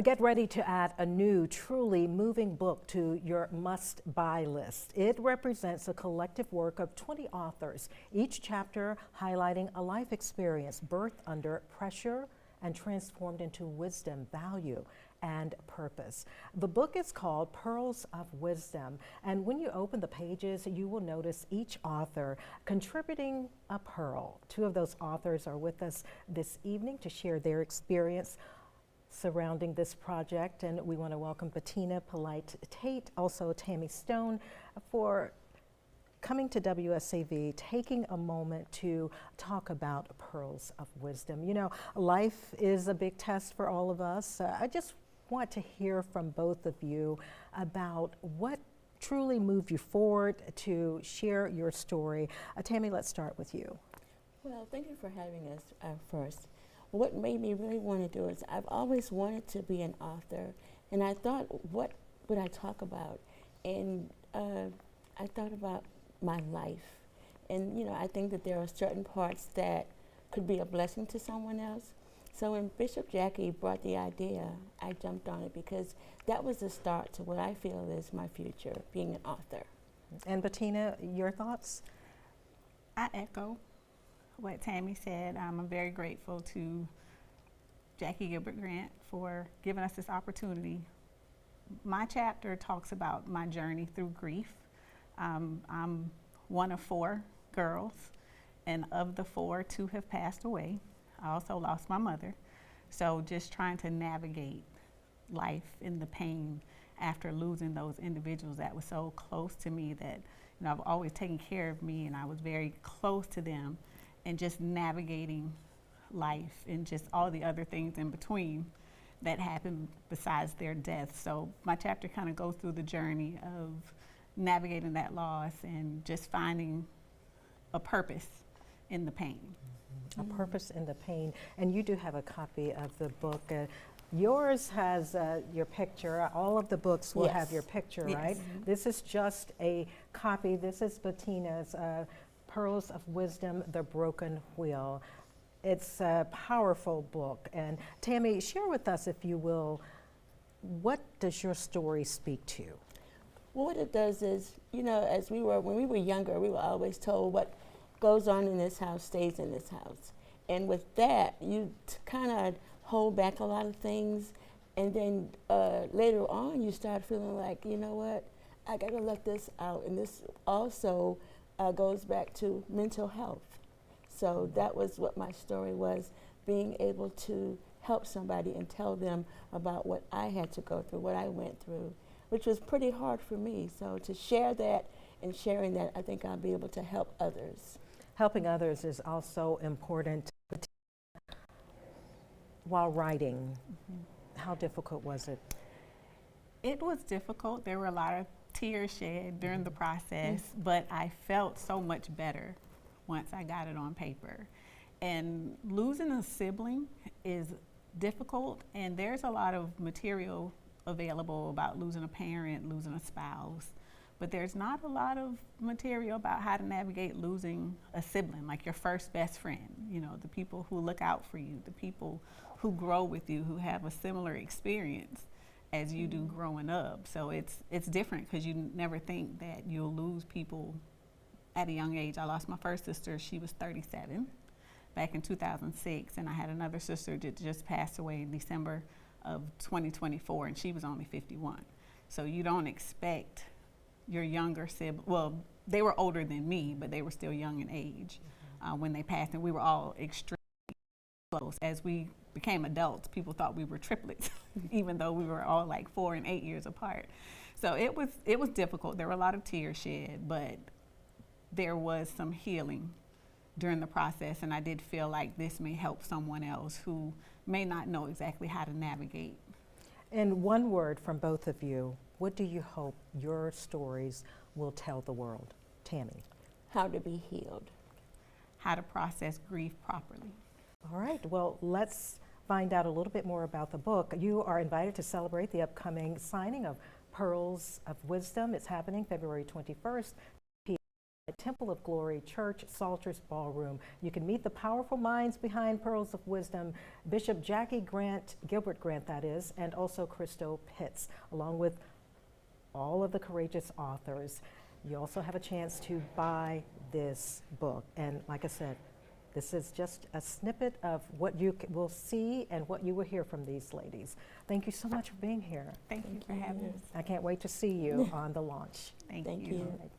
Get ready to add a new, truly moving book to your must-buy list. It represents a collective work of 20 authors, each chapter highlighting a life experience birthed under pressure and transformed into wisdom, value, and purpose. The book is called Pearls of Wisdom, and when you open the pages, you will notice each author contributing a pearl. Two of those authors are with us this evening to share their experience surrounding this project, and we want to welcome Bettina Polite-Tate, also Tammy Stone, for coming to WSAV, taking a moment to talk about Pearls of Wisdom. You know, life is a big test for all of us. I just want to hear from both of you about what truly moved you forward to share your story. Tammy, let's start with you. Well, thank you for having us first. What made me really want to do is I've always wanted to be an author, and I thought, what would I talk about? And I thought about my life. And, you know, I think that there are certain parts that could be a blessing to someone else. So when Bishop Jackie brought the idea, I jumped on it because that was the start to what I feel is my future, being an author. And Bettina, your thoughts? I echo what Tammy said. I'm very grateful to Jackie Gilbert Grant for giving us this opportunity. My chapter talks about my journey through grief. I'm one of 4 girls, and of the 4, 2 have passed away. I also lost my mother. So just trying to navigate life in the pain after losing those individuals that were so close to me that, you know, I've always taken care of me and I was very close to them, and just navigating life and just all the other things in between that happened besides their death. So my chapter kind of goes through the journey of navigating that loss and just finding a purpose in the pain. A purpose in the pain. And you do have a copy of the book. Yours has your picture. All of the books will have your picture, right? This is just a copy. This is Bettina's Pearls of Wisdom, The Broken Wheel. It's a powerful book. And Tammy, share with us, if you will, what does your story speak to? Well, what it does is, you know, when we were younger, we were always told what goes on in this house stays in this house. And with that, you kind of hold back a lot of things. And then later on, you start feeling like, you know what, I got to let this out. And this also goes back to mental health. So that was what my story was, being able to help somebody and tell them about what I had to go through, what I went through, which was pretty hard for me. So to share that and sharing that, I think I'll be able to help others. Helping others is also important. While writing, how difficult was it? It was difficult. There were a lot of tears shed during the process, but I felt so much better once I got it on paper. And losing a sibling is difficult, and there's a lot of material available about losing a parent, losing a spouse, but there's not a lot of material about how to navigate losing a sibling, like your first best friend, you know, the people who look out for you, the people who grow with you, who have a similar experience as you do growing up. So it's different because you never think that you'll lose people at a young age. I lost my first sister, she was 37 back in 2006, and I had another sister that just passed away in December of 2024, and she was only 51. So you don't expect your younger sibling, well, they were older than me, but they were still young in age when they passed, and we were all extremely close. As we became adults, people thought we were triplets, even though we were all like 4 and 8 years apart. So it was difficult. There were a lot of tears shed, but there was some healing during the process, and I did feel like this may help someone else who may not know exactly how to navigate. In one word from both of you, what do you hope your stories will tell the world? Tammy. How to be healed. How to process grief properly. All right, well, let's find out a little bit more about the book. You are invited to celebrate the upcoming signing of Pearls of Wisdom. It's happening February 21st. Temple of Glory Church, Salters Ballroom. You can meet the powerful minds behind Pearls of Wisdom, Bishop Jackie Grant, Gilbert Grant that is, and also Christo Pitts, along with all of the courageous authors. You also have a chance to buy this book. And like I said, this is just a snippet of what you will see and what you will hear from these ladies. Thank you so much for being here. Thank you for having us. I can't wait to see you on the launch. Thank Thank you. you. All right.